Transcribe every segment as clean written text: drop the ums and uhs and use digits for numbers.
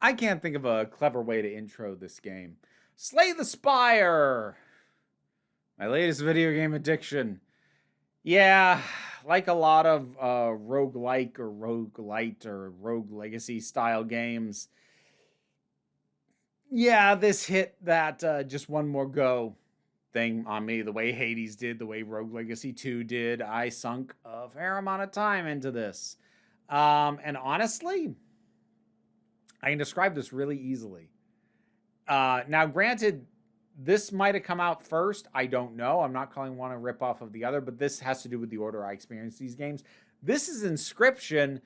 I can't think of a clever way to intro this game. Slay the Spire! My latest video game addiction. Yeah, like a lot of roguelike or roguelite or rogue legacy style games. Yeah, this hit that just one more go thing on me. The way Hades did, the way Rogue Legacy 2 did. I sunk a fair amount of time into this. And honestly, I can describe this really easily. Now, granted, this might have come out first. I don't know. I'm not calling one a ripoff of the other, but this has to do with the order I experience these games. This is Inscription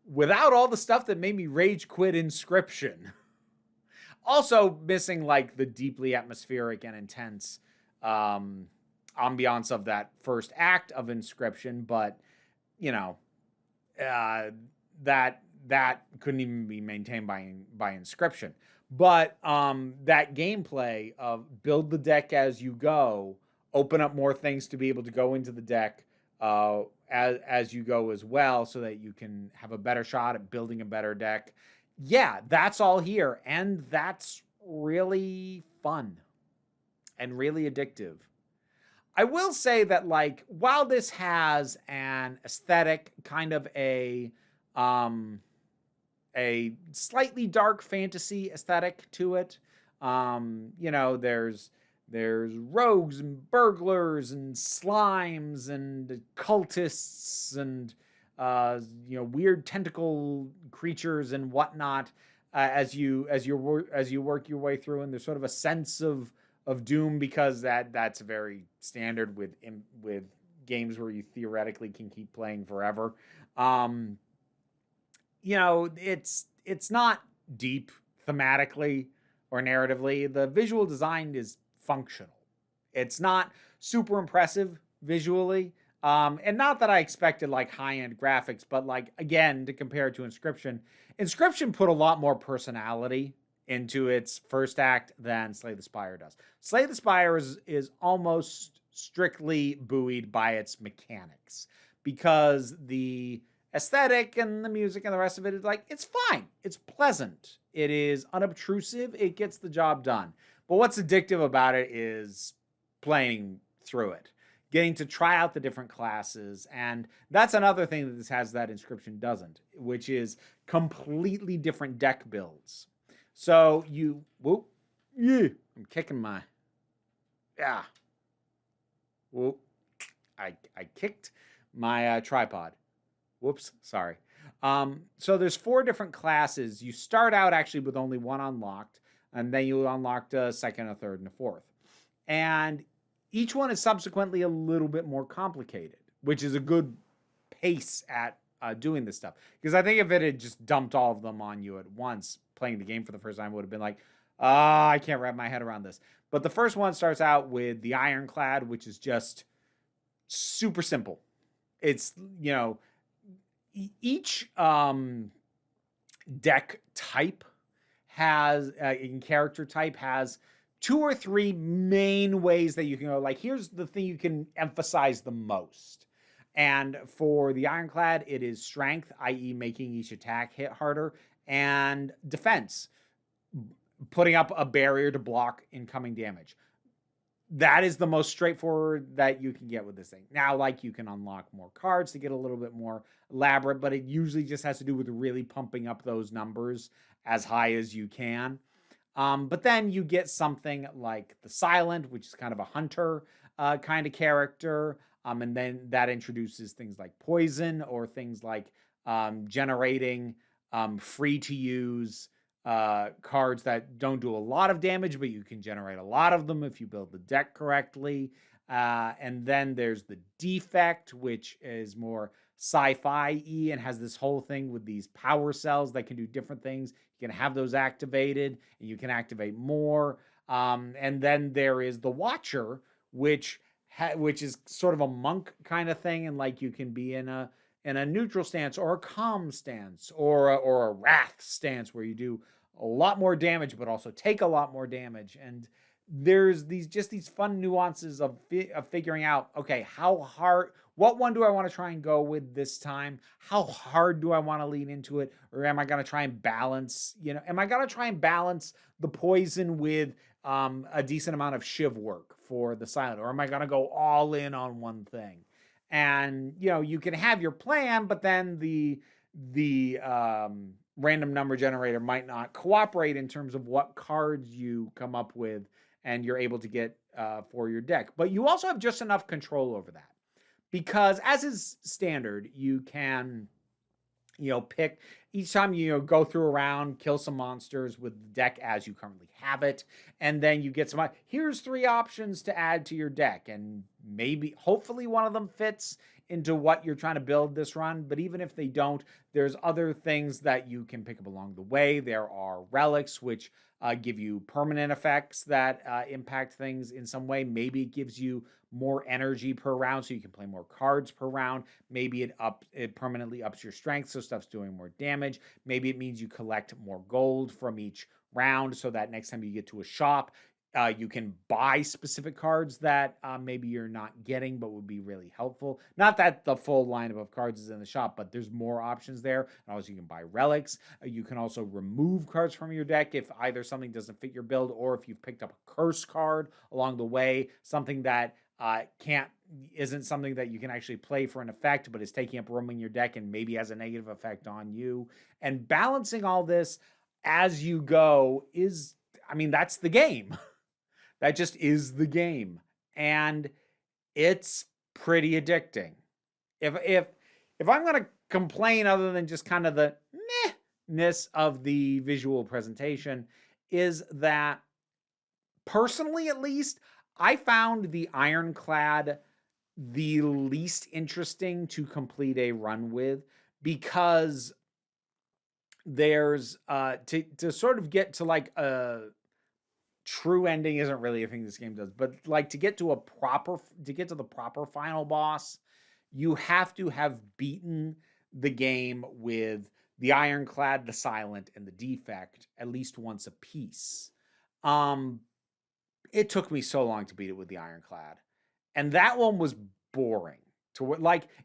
without all the stuff that made me rage quit Inscription. Also missing like the deeply atmospheric and intense ambiance of that first act of Inscription, but you know, that couldn't even be maintained by Inscription. But that gameplay of build the deck as you go, open up more things to be able to go into the deck as you go as well, so that you can have a better shot at building a better deck. Yeah, that's all here, and that's really fun and really addictive. I will say that, like, while this has an aesthetic, kind of a slightly dark fantasy aesthetic to it, there's rogues and burglars and slimes and cultists and weird tentacle creatures and whatnot, as you work your way through, and there's sort of a sense of doom, because that's very standard with games where you theoretically can keep playing forever. It's not deep thematically or narratively. The visual design is functional. It's not super impressive visually. And not that I expected like high-end graphics, but like, again, to compare it to Inscription put a lot more personality into its first act than Slay the Spire does. Slay the Spire is almost strictly buoyed by its mechanics, because the aesthetic and the music and the rest of it is like, it's fine. It's pleasant. It is unobtrusive. It gets the job done. But what's addictive about it is playing through it, getting to try out the different classes. And that's another thing that this has that Inscription doesn't, which is completely different deck builds. So I'm kicking my, I kicked my tripod. Whoops, sorry. So there's 4 different classes. You start out actually with only one unlocked, and then you unlock a second, a third, and a fourth. And each one is subsequently a little bit more complicated, which is a good pace at doing this stuff. Because I think if it had just dumped all of them on you at once, playing the game for the first time would have been like, I can't wrap my head around this. But the first one starts out with the Ironclad, which is just super simple. It's, each deck type has, in character type, has 2 or 3 main ways that you can go, like, here's the thing you can emphasize the most. And for the Ironclad, it is strength, i.e. making each attack hit harder, and defense, putting up a barrier to block incoming damage. That is the most straightforward that you can get with this thing. Now, like, you can unlock more cards to get a little bit more elaborate, but it usually just has to do with really pumping up those numbers as high as you can. But then you get something like the Silent, which is kind of a hunter kind of character. And then that introduces things like poison, or things like generating free to use cards that don't do a lot of damage, but you can generate a lot of them if you build the deck correctly. And then there's the Defect, which is more sci-fi-y and has this whole thing with these power cells that can do different things. You can have those activated, and you can activate more. And then there is the Watcher, which is sort of a monk kind of thing, and like you can be in a neutral stance, or a calm stance, or a wrath stance, where you do a lot more damage but also take a lot more damage. And there's these fun nuances of figuring out, okay, how hard, what one do I want to try and go with this time? How hard do I want to lean into it? Or am I going to try and balance, am I going to try and balance the poison with a decent amount of shiv work for the silent? Or am I going to go all in on one thing? And, you can have your plan, but then the random number generator might not cooperate in terms of what cards you come up with and you're able to get for your deck. But you also have just enough control over that. Because as is standard, you can, pick each time you go through a round, kill some monsters with the deck as you currently have it. And then you get some, here's 3 options to add to your deck. And hopefully one of them fits into what you're trying to build this run. But even if they don't, there's other things that you can pick up along the way. There are relics, which give you permanent effects that impact things in some way. Maybe it gives you more energy per round, so you can play more cards per round. Maybe it permanently ups your strength, so stuff's doing more damage. Maybe it means you collect more gold from each round, so that next time you get to a shop, you can buy specific cards that maybe you're not getting, but would be really helpful. Not that the full lineup of cards is in the shop, but there's more options there. And also, you can buy relics. You can also remove cards from your deck if either something doesn't fit your build, or if you've picked up a curse card along the way, something that isn't something that you can actually play for an effect, but is taking up room in your deck and maybe has a negative effect on you. And balancing all this as you go that's the game. That just is the game. And it's pretty addicting. If I'm going to complain other than just kind of the meh-ness of the visual presentation, is that personally, at least, I found the Ironclad the least interesting to complete a run with, because there's to sort of get to like a true ending isn't really a thing this game does, but like to get to the proper final boss, you have to have beaten the game with the Ironclad, the Silent, and the Defect at least once a piece. It took me so long to beat it with the Ironclad, and that one was boring.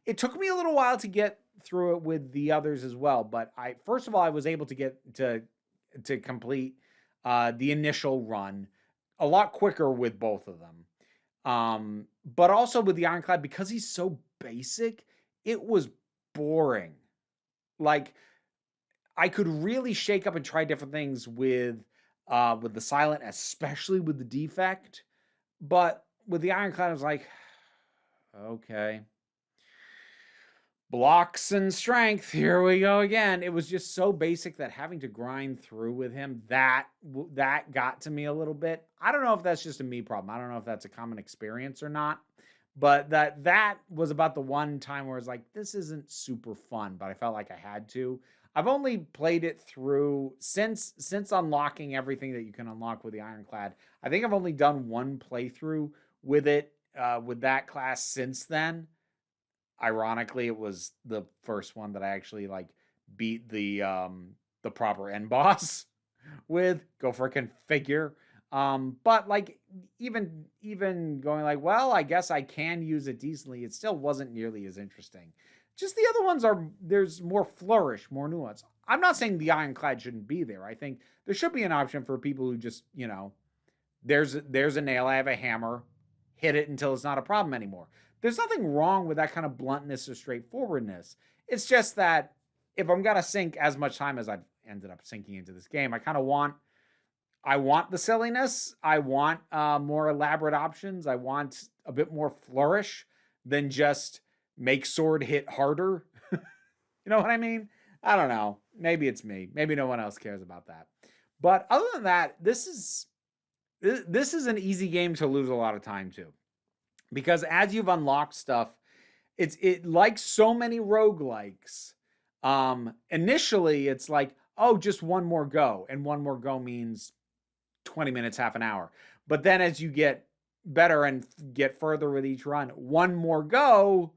It took me a little while to get through it with the others as well, but I was able to get to complete the initial run a lot quicker with both of them. But also with the Ironclad, because he's so basic, it was boring. Like, I could really shake up and try different things with the Silent, especially with the Defect. But with the Ironclad, I was like, okay. Blocks and strength, here we go again. It was just so basic that having to grind through with him, that got to me a little bit. I don't know if that's just a me problem. I don't know if that's a common experience or not. But that was about the one time where I was like, this isn't super fun, but I felt like I had to. I've only played it through since unlocking everything that you can unlock with the Ironclad. I think I've only done one playthrough with it, with that class since then. Ironically, it was the first one that I actually beat the proper end boss with. Go freaking figure. But even going well, I guess I can use it decently, it still wasn't nearly as interesting. Just the other ones there's more flourish, more nuance. I'm not saying the Ironclad shouldn't be there. I think there should be an option for people who just, there's a nail, I have a hammer, hit it until it's not a problem anymore. There's nothing wrong with that kind of bluntness or straightforwardness. It's just that if I'm going to sink as much time as I've ended up sinking into this game, I want the silliness. I want more elaborate options. I want a bit more flourish than just make sword hit harder. You know what I mean? I don't know. Maybe it's me. Maybe no one else cares about that. But other than that, this is an easy game to lose a lot of time to. Because as you've unlocked stuff, it like so many roguelikes. Initially, it's like, oh, just one more go. And one more go means 20 minutes, half an hour. But then as you get better and get further with each run, one more go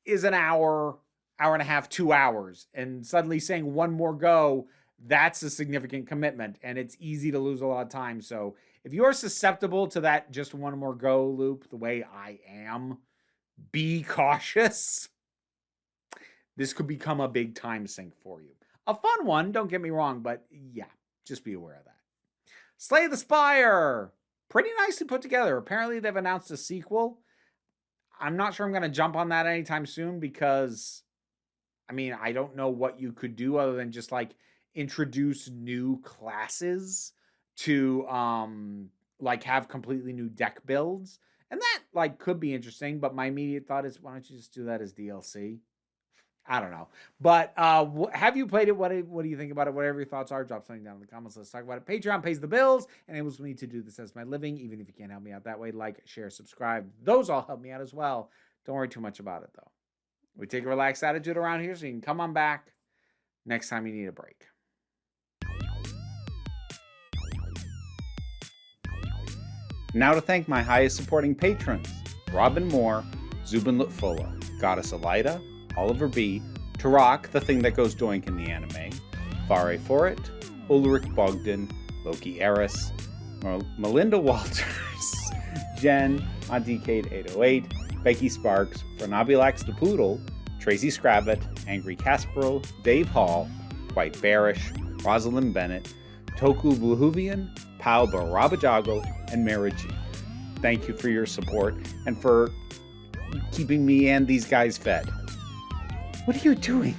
is an hour, hour and a half, 2 hours. And suddenly saying one more go, that's a significant commitment. And it's easy to lose a lot of time. So if you are susceptible to that just one more go loop, the way I am, be cautious. This could become a big time sink for you. A fun one, don't get me wrong, but yeah, just be aware of that. Slay the Spire! Pretty nicely put together. Apparently they've announced a sequel. I'm not sure I'm going to jump on that anytime soon because, I mean, I don't know what you could do other than just like introduce new classes to like have completely new deck builds. And that like could be interesting, but my immediate thought is, why don't you just do that as DLC? I don't know. But have you played it? What do you think about it? Whatever your thoughts are, drop something down in the comments. Let's talk about it. Patreon pays the bills and enables me to do this as my living. Even if you can't help me out that way, like, share, subscribe. Those all help me out as well. Don't worry too much about it, though. We take a relaxed attitude around here, so you can come on back next time you need a break. Now to thank my highest supporting patrons: Robin Moore, Zubin Lutfula, Goddess Elida, Oliver B., Tarak, the thing that goes doink in the anime, Fare Forit, Ulrich Bogdan, Loki Eris, Melinda Walters, Jen, AuntieKate808, Becky Sparks, Fernabilax the Poodle, Tracy Scrabbit, Angry Caspero, Dave Hall, White Bearish, Rosalind Bennett, Toku Bluhuvian, Pau Barabajago, and Mara G. Thank you for your support and for keeping me and these guys fed. What are you doing?